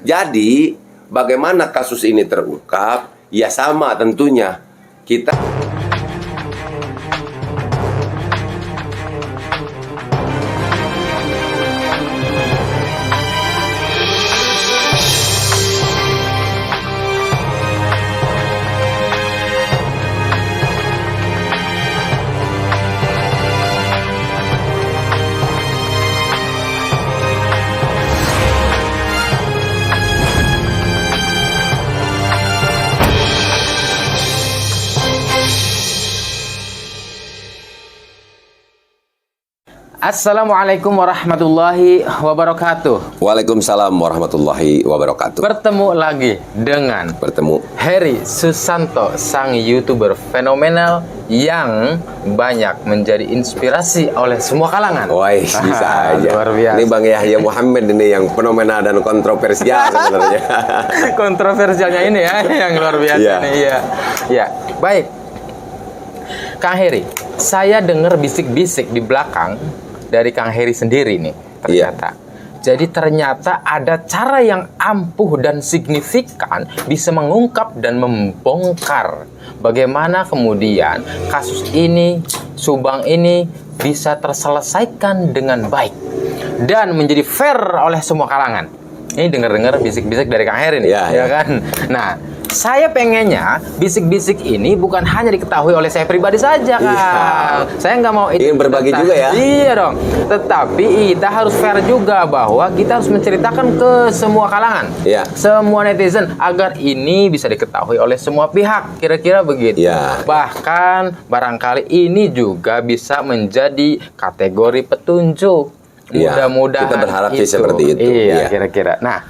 Jadi, bagaimana kasus ini terungkap? Ya sama tentunya. Kita Assalamualaikum warahmatullahi wabarakatuh. Waalaikumsalam warahmatullahi wabarakatuh. Bertemu lagi dengan Heri Susanto, sang YouTuber fenomenal yang banyak menjadi inspirasi oleh semua kalangan. Wah, bisa aja. Luar biasa. Ini Bang Yahya Muhammad ini yang fenomenal dan kontroversial sebenarnya. Kontroversialnya ini ya, yang luar biasa nih. Iya. Ya, baik. Kang Heri, saya dengar bisik-bisik di belakang dari Kang Heri sendiri nih ternyata. Jadi ternyata ada cara yang ampuh dan signifikan bisa mengungkap dan membongkar bagaimana kemudian kasus ini, Subang ini bisa terselesaikan dengan baik dan menjadi fair oleh semua kalangan. Ini dengar-dengar bisik-bisik dari Kang Heri nih, ya kan? Nah, saya pengennya bisik-bisik ini bukan hanya diketahui oleh saya pribadi saja, Kang. Saya nggak mau ingin berbagi juga ya. Iya dong. Tetapi kita harus fair juga bahwa kita harus menceritakan ke semua kalangan, semua netizen, agar ini bisa diketahui oleh semua pihak. Kira-kira begitu. Bahkan barangkali ini juga bisa menjadi kategori petunjuk. Mudah-mudahan kita berharap sih seperti itu. Iya, kira-kira. Nah,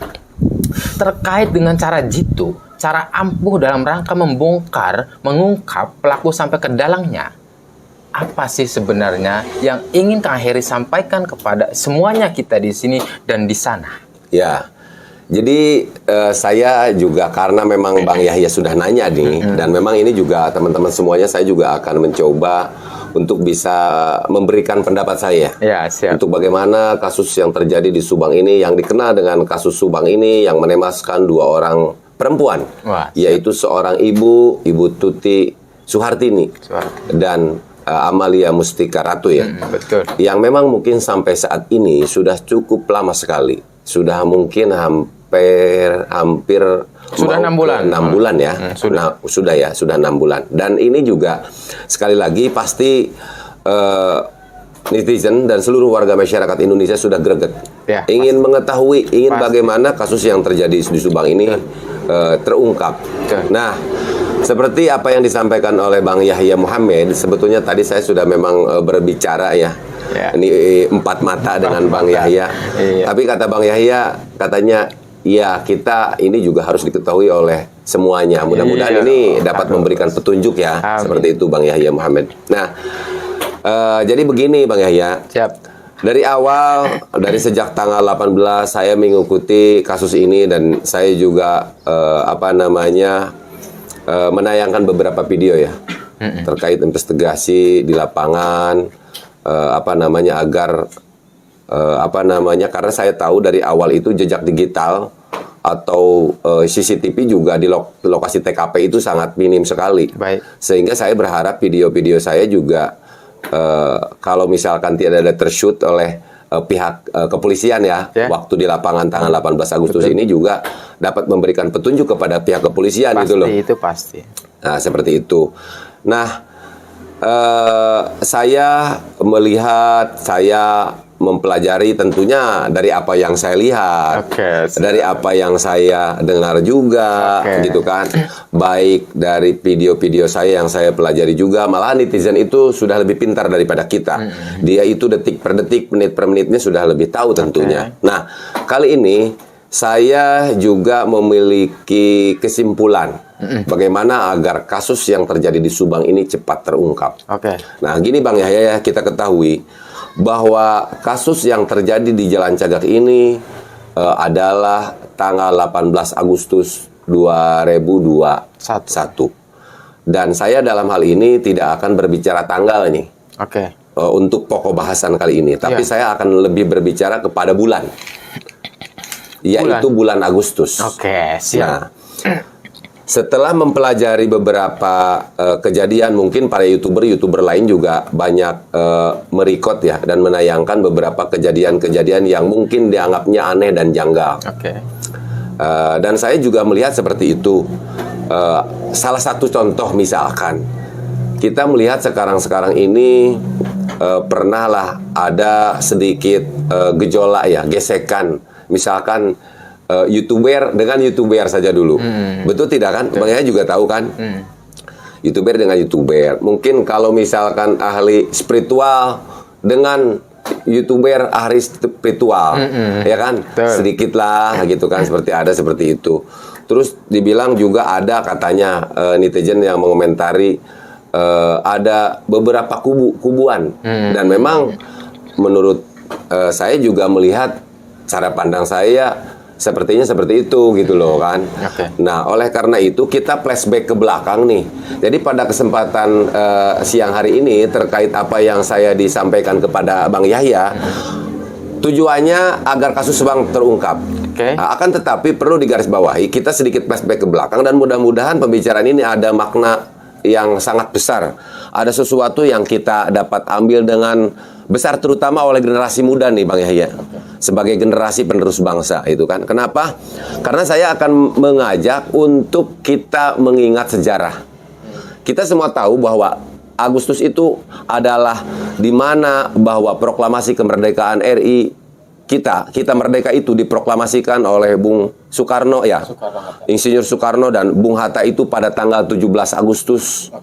terkait dengan cara jitu, cara ampuh dalam rangka membongkar, mengungkap pelaku sampai ke dalangnya, apa sih sebenarnya yang ingin Kang Heri sampaikan kepada semuanya kita di sini dan di sana? Ya, jadi saya juga karena memang Bang Yahya sudah nanya nih, dan memang ini juga teman-teman semuanya saya juga akan mencoba untuk bisa memberikan pendapat saya. Ya, siap. Untuk bagaimana kasus yang terjadi di Subang ini, yang dikenal dengan kasus Subang ini, yang menewaskan 2 orang perempuan. Yaitu seorang ibu Tuti Suhartini dan Amalia Mustika Ratu ya. Betul. Yang memang mungkin sampai saat ini sudah cukup lama sekali. Sudah mungkin hampir sudah 6 bulan. 6 bulan ya. Sudah 6 bulan. Dan ini juga sekali lagi pasti netizen dan seluruh warga masyarakat Indonesia sudah greget. Ingin mengetahui, bagaimana kasus yang terjadi di Subang ini terungkap. Nah, seperti apa yang disampaikan oleh Bang Yahya Muhammad, sebetulnya tadi saya sudah memang berbicara ya. Ini 4 mata dengan Bang Yahya. Tapi kata Bang Yahya, katanya ya kita ini juga harus diketahui oleh semuanya. Mudah-mudahan ini dapat memberikan petunjuk ya. Seperti itu Bang Yahya Muhammad. Nah, jadi begini Bang Yahya. Dari awal, dari sejak tanggal 18 saya mengikuti kasus ini dan saya juga menayangkan beberapa video ya terkait investigasi di lapangan, agar karena saya tahu dari awal itu jejak digital atau CCTV juga di lokasi TKP itu sangat minim sekali. Sehingga saya berharap video-video saya juga kalau misalkan tidak ada tershoot oleh pihak kepolisian waktu di lapangan tanggal 18 Agustus ini juga dapat memberikan petunjuk kepada pihak kepolisian gitu loh. Itu pasti. Nah, seperti itu. Nah, saya melihat, saya mempelajari tentunya dari apa yang saya lihat, dari apa yang saya dengar juga, gitu kan. Baik dari video-video saya yang saya pelajari juga, malah netizen itu sudah lebih pintar daripada kita. Dia itu detik per detik, menit per menitnya sudah lebih tahu tentunya. Nah, kali ini saya juga memiliki kesimpulan bagaimana agar kasus yang terjadi di Subang ini cepat terungkap. Nah, gini Bang Yahya, kita ketahui bahwa kasus yang terjadi di Jalan Cagak ini adalah tanggal 18 Agustus 2021. Dan saya dalam hal ini tidak akan berbicara tanggal nih. Untuk pokok bahasan kali ini, tapi saya akan lebih berbicara kepada bulan. yaitu bulan Agustus. Oke, siap. Nah, setelah mempelajari beberapa kejadian, mungkin para YouTuber lain juga banyak merekod ya dan menayangkan beberapa kejadian-kejadian yang mungkin dianggapnya aneh dan janggal. Dan saya juga melihat seperti itu. Salah satu contoh misalkan, kita melihat sekarang ini pernah lah ada sedikit gejolak ya, gesekan. Misalkan YouTuber dengan YouTuber saja dulu. Betul tidak kan? Bang Yahya juga tahu kan? YouTuber dengan YouTuber. Mungkin kalau misalkan ahli spiritual dengan YouTuber ahli spiritual, ya kan? Sedikit lah gitu kan, seperti itu. Terus dibilang juga ada katanya netizen yang mengomentari ada beberapa kubuan dan memang menurut saya juga melihat cara pandang saya sepertinya seperti itu gitu loh kan. Nah, oleh karena itu kita flashback ke belakang nih. Jadi pada kesempatan siang hari ini terkait apa yang saya disampaikan kepada Bang Yahya, tujuannya agar kasus Bang terungkap. Akan tetapi perlu digarisbawahi, kita sedikit flashback ke belakang dan mudah-mudahan pembicaraan ini ada makna yang sangat besar. Ada sesuatu yang kita dapat ambil dengan besar terutama oleh generasi muda nih Bang Yahya. Sebagai generasi penerus bangsa itu kan. Kenapa? Karena saya akan mengajak untuk kita mengingat sejarah. Kita semua tahu bahwa Agustus itu adalah di mana bahwa proklamasi kemerdekaan RI kita merdeka itu diproklamasikan oleh Bung Soekarno ya. Insinyur Soekarno dan Bung Hatta itu pada tanggal 17 Agustus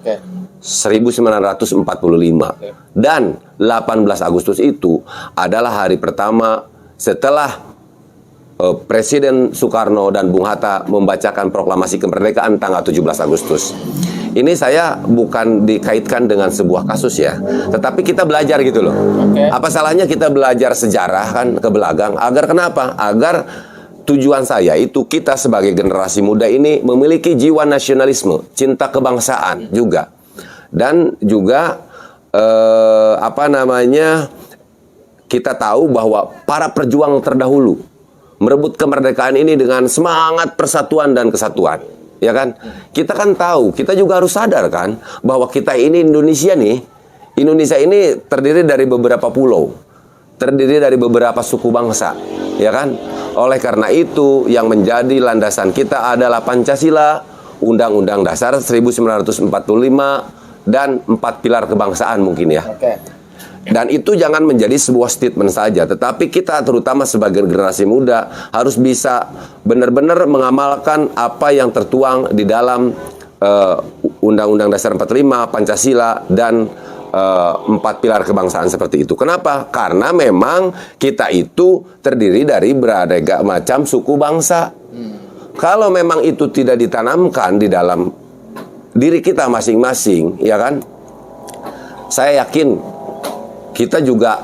1945. Dan 18 Agustus itu adalah hari pertama setelah Presiden Soekarno dan Bung Hatta membacakan proklamasi kemerdekaan tanggal 17 Agustus. Ini saya bukan dikaitkan dengan sebuah kasus ya, tetapi kita belajar gitu loh. Apa salahnya kita belajar sejarah kan ke belakang? Agar kenapa? Agar tujuan saya itu kita sebagai generasi muda ini memiliki jiwa nasionalisme, cinta kebangsaan juga. Dan juga kita tahu bahwa para perjuang terdahulu merebut kemerdekaan ini dengan semangat persatuan dan kesatuan, ya kan? Kita kan tahu, kita juga harus sadar kan bahwa kita ini Indonesia ini terdiri dari beberapa pulau, terdiri dari beberapa suku bangsa, ya kan? Oleh karena itu yang menjadi landasan kita adalah Pancasila, Undang-Undang Dasar 1945 dan 4 pilar kebangsaan mungkin ya. Dan itu jangan menjadi sebuah statement saja, tetapi kita terutama sebagai generasi muda harus bisa benar-benar mengamalkan apa yang tertuang di dalam Undang-Undang Dasar 45, Pancasila, dan 4 pilar kebangsaan seperti itu. Kenapa? Karena memang kita itu terdiri dari berbagai macam suku bangsa. Kalau memang itu tidak ditanamkan di dalam diri kita masing-masing, ya kan? Saya yakin kita juga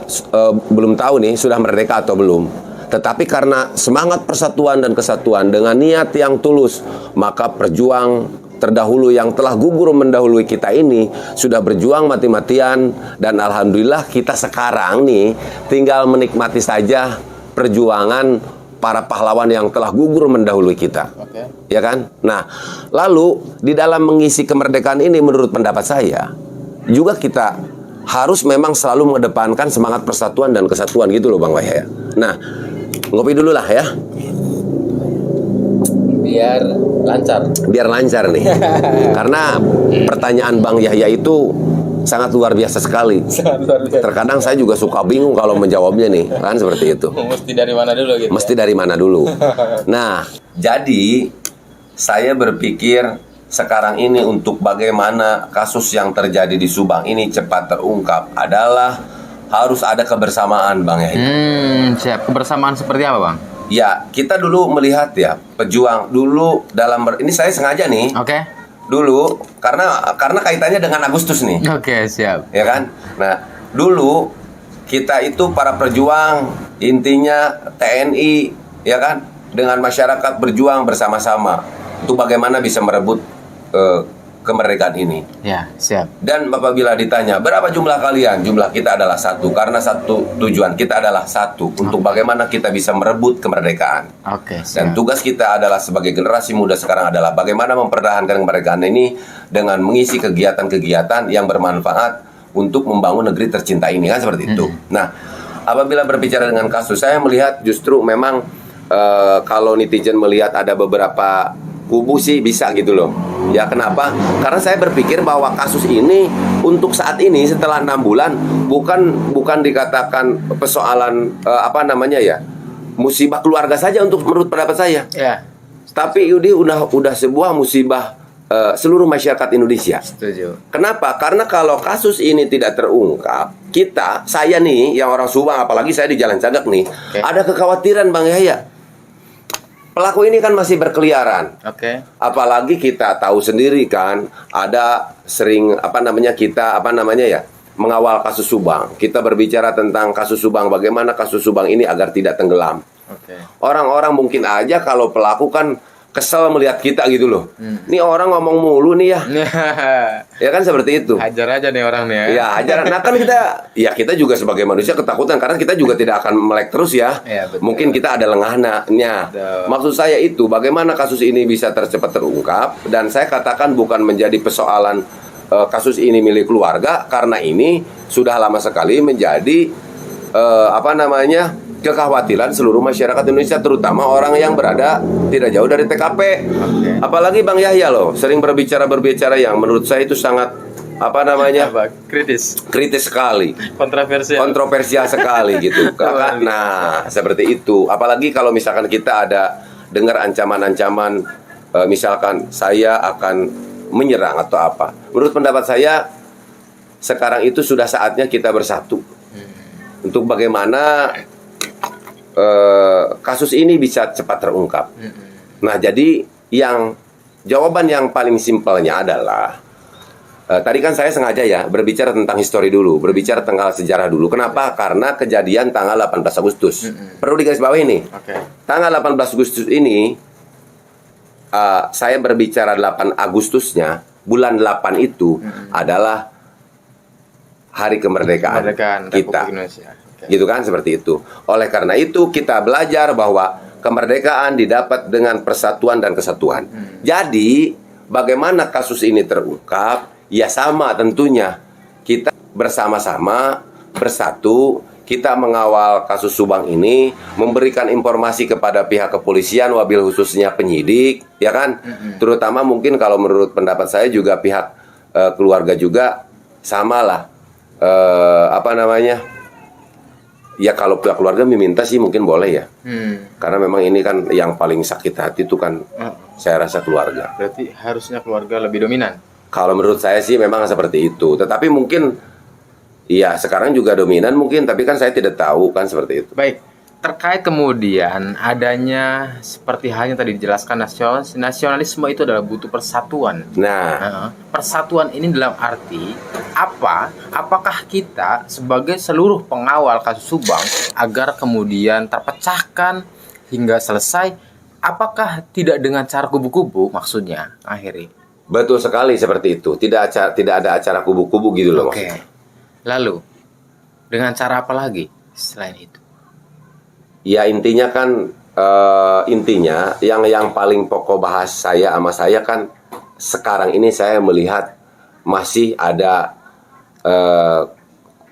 belum tahu nih sudah merdeka atau belum. Tetapi karena semangat persatuan dan kesatuan dengan niat yang tulus, maka perjuang terdahulu yang telah gugur mendahului kita ini sudah berjuang mati-matian. Dan alhamdulillah kita sekarang nih tinggal menikmati saja perjuangan para pahlawan yang telah gugur mendahului kita. Ya kan? Nah, lalu di dalam mengisi kemerdekaan ini menurut pendapat saya juga kita harus memang selalu mengedepankan semangat persatuan dan kesatuan gitu loh Bang Yahya. Nah, ngopi dulu lah ya. Biar lancar nih. Karena pertanyaan Bang Yahya itu sangat luar biasa sekali. Terkadang saya juga suka bingung kalau menjawabnya nih, kan seperti itu. Mesti dari mana dulu gitu. Mesti dari mana dulu. Nah, jadi saya berpikir sekarang ini untuk bagaimana kasus yang terjadi di Subang ini cepat terungkap adalah harus ada kebersamaan Bang Yahya. Siap. Kebersamaan seperti apa Bang? Ya, kita dulu melihat ya pejuang dulu dalam ini saya sengaja nih. Dulu karena kaitannya dengan Agustus nih. Siap. Ya kan? Nah, dulu kita itu para perjuang intinya TNI, ya kan? Dengan masyarakat berjuang bersama-sama untuk bagaimana bisa merebut kemerdekaan ini. Ya, siap. Dan apabila ditanya berapa jumlah kalian, jumlah kita adalah satu, karena satu tujuan kita adalah satu, untuk bagaimana kita bisa merebut kemerdekaan. Oke, Dan tugas kita adalah sebagai generasi muda sekarang adalah bagaimana mempertahankan kemerdekaan ini dengan mengisi kegiatan-kegiatan yang bermanfaat untuk membangun negeri tercinta ini, kan seperti itu. Nah, apabila berbicara dengan kasus, saya melihat justru memang kalau netizen melihat ada beberapa kubu sih bisa gitu loh. Ya kenapa? Karena saya berpikir bahwa kasus ini untuk saat ini setelah 6 bulan bukan dikatakan persoalan musibah keluarga saja untuk menurut pendapat saya. Ya. Tapi ini udah sebuah musibah seluruh masyarakat Indonesia. Setuju. Kenapa? Karena kalau kasus ini tidak terungkap, saya nih yang orang Subang, apalagi saya di Jalan Cagak nih, ada kekhawatiran Bang Yahya. Pelaku ini kan masih berkeliaran. Apalagi kita tahu sendiri kan, ada sering mengawal kasus Subang. Kita berbicara tentang kasus Subang, bagaimana kasus Subang ini agar tidak tenggelam. Orang-orang mungkin aja kalau pelaku kan kesel melihat kita gitu loh. Ini orang ngomong mulu nih ya. Ya kan seperti itu. Hajar aja nih orang nih ya. Ya hajar. Nah kan kita juga sebagai manusia ketakutan karena kita juga tidak akan melek terus ya. Mungkin kita ada lengahnya. Maksud saya itu bagaimana kasus ini bisa cepat terungkap, dan saya katakan bukan menjadi persoalan kasus ini milik keluarga, karena ini sudah lama sekali menjadi kekhawatiran seluruh masyarakat Indonesia, terutama orang yang berada tidak jauh dari TKP. Apalagi Bang Yahya loh sering berbicara yang menurut saya itu sangat kritis sekali, kontroversial sekali gitu. Nah seperti itu. Apalagi kalau misalkan kita ada dengar ancaman-ancaman, misalkan saya akan menyerang atau apa. Menurut pendapat saya sekarang itu sudah saatnya kita bersatu untuk bagaimana kasus ini bisa cepat terungkap. Nah, jadi jawaban yang paling simpelnya adalah tadi kan saya sengaja ya berbicara tentang histori dulu, berbicara tentang sejarah dulu. Kenapa? Karena kejadian tanggal 18 Agustus. Perlu digarisbawahi nih. Tanggal 18 Agustus ini saya berbicara 8 Agustusnya, bulan 8 itu adalah hari kemerdekaan kita. Gitu kan, seperti itu. Oleh karena itu kita belajar bahwa kemerdekaan didapat dengan persatuan dan kesatuan. Jadi bagaimana kasus ini terungkap? Ya sama tentunya kita bersama-sama bersatu, kita mengawal kasus Subang ini, memberikan informasi kepada pihak kepolisian, wabil khususnya penyidik, ya kan? Terutama mungkin kalau menurut pendapat saya juga pihak keluarga juga samalah. Ya kalau pihak keluarga meminta sih mungkin boleh ya. Karena memang ini kan yang paling sakit hati itu kan saya rasa keluarga. Berarti harusnya keluarga lebih dominan. Kalau menurut saya sih memang seperti itu. Tetapi mungkin ya sekarang juga dominan mungkin, tapi kan saya tidak tahu kan seperti itu. Baik. Terkait kemudian adanya seperti halnya tadi dijelaskan, nasionalisme itu adalah butuh persatuan. Nah, persatuan ini dalam arti apakah kita sebagai seluruh pengawal kasus Subang agar kemudian terpecahkan hingga selesai, apakah tidak dengan cara kubu-kubu maksudnya akhirnya? Betul sekali seperti itu. Tidak ada acara kubu-kubu gitu loh. Lalu dengan cara apa lagi selain itu? Ya intinya kan yang paling pokok bahas saya kan sekarang ini saya melihat masih ada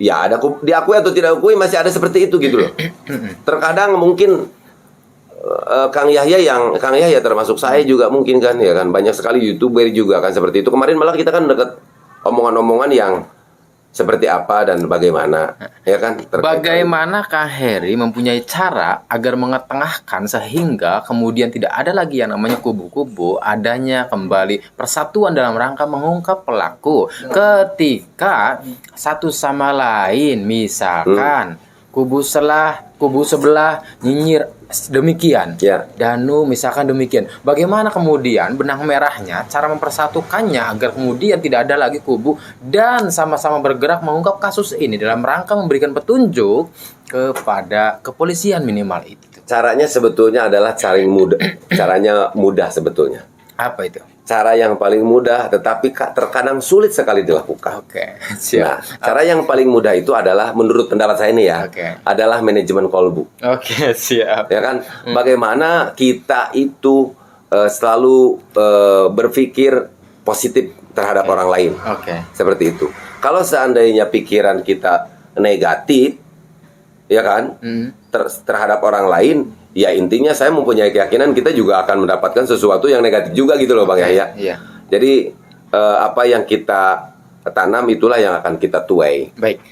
diakui atau tidak diakui masih ada seperti itu gitu loh. Terkadang mungkin Kang Yahya termasuk saya juga mungkin kan ya kan, banyak sekali YouTuber juga kan seperti itu. Kemarin malah kita kan dekat omongan-omongan yang seperti apa dan bagaimana, ya kan? Bagaimana Kang Heri mempunyai cara agar mengetengahkan sehingga kemudian tidak ada lagi yang namanya kubu-kubu, adanya kembali persatuan dalam rangka mengungkap pelaku. Ketika satu sama lain, misalkan kubu sebelah nyinyir demikian, Danu misalkan demikian. Bagaimana kemudian benang merahnya, cara mempersatukannya agar kemudian tidak ada lagi kubu dan sama-sama bergerak mengungkap kasus ini dalam rangka memberikan petunjuk kepada kepolisian minimal itu. Caranya sebetulnya adalah caranya mudah sebetulnya. Apa itu? cara yang paling mudah, tetapi terkadang sulit sekali dilakukan. Oke, siap. Nah, cara yang paling mudah itu adalah, menurut pendapat saya ini ya, adalah manajemen kolbu. Oke, siap. Ya kan, bagaimana kita itu selalu berpikir positif terhadap orang lain. Seperti itu. Kalau seandainya pikiran kita negatif, ya kan, terhadap orang lain, ya intinya saya mempunyai keyakinan kita juga akan mendapatkan sesuatu yang negatif juga gitu loh Bang Yahya. Jadi apa yang kita tanam itulah yang akan kita tuai. Baik.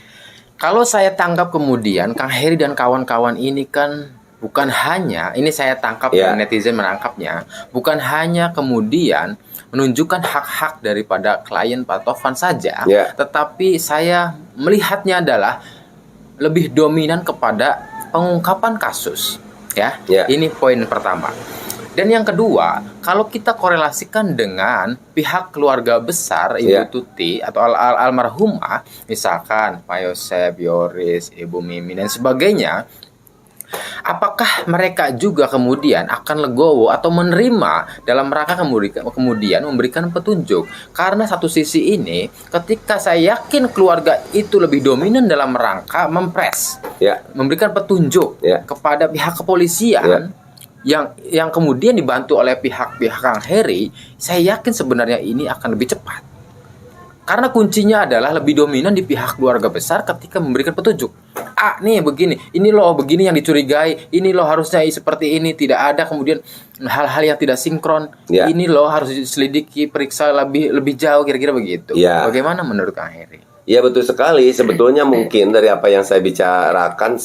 Kalau saya tangkap kemudian Kang Heri dan kawan-kawan ini kan bukan hanya, ini saya tangkap dan netizen menangkapnya, bukan hanya kemudian menunjukkan hak-hak daripada klien Pak Tovan saja, tetapi saya melihatnya adalah lebih dominan kepada pengungkapan kasus. Ini poin pertama. Dan yang kedua, kalau kita korelasikan dengan pihak keluarga besar Ibu Tuti atau almarhumah, misalkan Pak Yosep, Yoris, Ibu Mimi dan sebagainya, apakah mereka juga kemudian akan legowo atau menerima dalam rangka kemudian memberikan petunjuk? Karena satu sisi ini, ketika saya yakin keluarga itu lebih dominan dalam rangka memberikan petunjuk kepada pihak kepolisian yang kemudian dibantu oleh pihak Kang Heri, saya yakin sebenarnya ini akan lebih cepat. Karena kuncinya adalah lebih dominan di pihak keluarga besar ketika memberikan petunjuk. Nih begini, ini loh begini yang dicurigai, ini loh harusnya seperti ini, tidak ada kemudian hal-hal yang tidak sinkron. Ini loh harus diselidiki, periksa lebih jauh, kira-kira begitu. Bagaimana menurut Kang Heri? Ya betul sekali. Sebetulnya mungkin dari apa yang saya bicarakan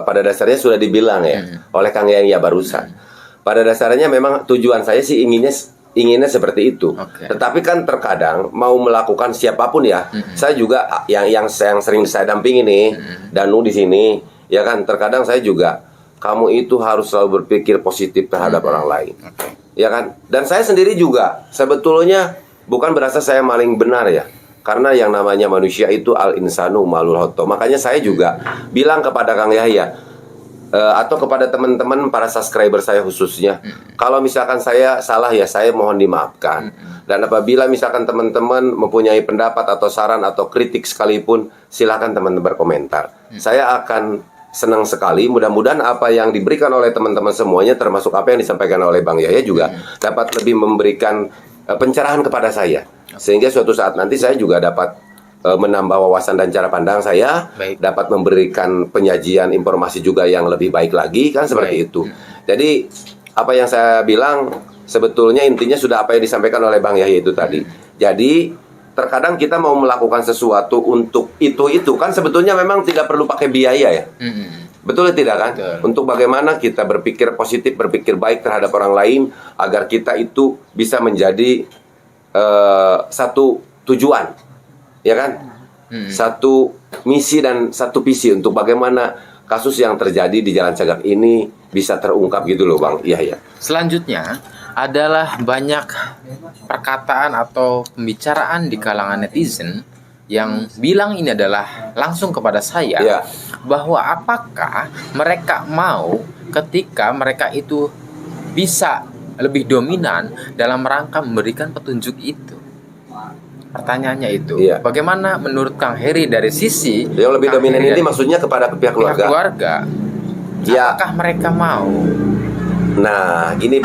pada dasarnya sudah dibilang oleh Kang Yahya barusan. Pada dasarnya memang tujuan saya sih inginnya seperti itu. Tetapi kan terkadang mau melakukan siapapun saya juga yang sering saya dampingi nih, Danu di sini, ya kan, terkadang saya juga, kamu itu harus selalu berpikir positif terhadap orang lain. Ya kan? Dan saya sendiri juga sebetulnya bukan berasa saya paling benar ya. Karena yang namanya manusia itu al-insanu malul hoto. Makanya saya juga bilang kepada Kang Yahya atau kepada teman-teman para subscriber saya khususnya, kalau misalkan saya salah ya saya mohon dimaafkan. Dan apabila misalkan teman-teman mempunyai pendapat atau saran atau kritik sekalipun, silakan teman-teman berkomentar. Saya akan senang sekali. Mudah-mudahan apa yang diberikan oleh teman-teman semuanya, termasuk apa yang disampaikan oleh Bang Yahya juga dapat lebih memberikan pencerahan kepada saya, sehingga suatu saat nanti saya juga dapat menambah wawasan dan cara pandang saya, dapat memberikan penyajian informasi juga yang lebih baik lagi, kan seperti itu. Jadi apa yang saya bilang sebetulnya intinya sudah apa yang disampaikan oleh Bang Yahya itu tadi. Jadi terkadang kita mau melakukan sesuatu untuk itu kan sebetulnya memang tidak perlu pakai biaya ya. Betul tidak kan? Untuk bagaimana kita berpikir positif, berpikir baik terhadap orang lain, agar kita itu bisa menjadi satu tujuan, ya kan? Satu misi dan satu visi untuk bagaimana kasus yang terjadi di Jalan Cagak ini bisa terungkap gitu loh Bang Yahya. Selanjutnya adalah banyak perkataan atau pembicaraan di kalangan netizen yang bilang ini adalah langsung kepada saya, bahwa apakah mereka mau ketika mereka itu bisa lebih dominan dalam rangka memberikan petunjuk itu. Pertanyaannya itu, bagaimana menurut Kang Heri dari sisi yang lebih dominan ini maksudnya kepada pihak keluarga? Apakah mereka mau? Nah, gini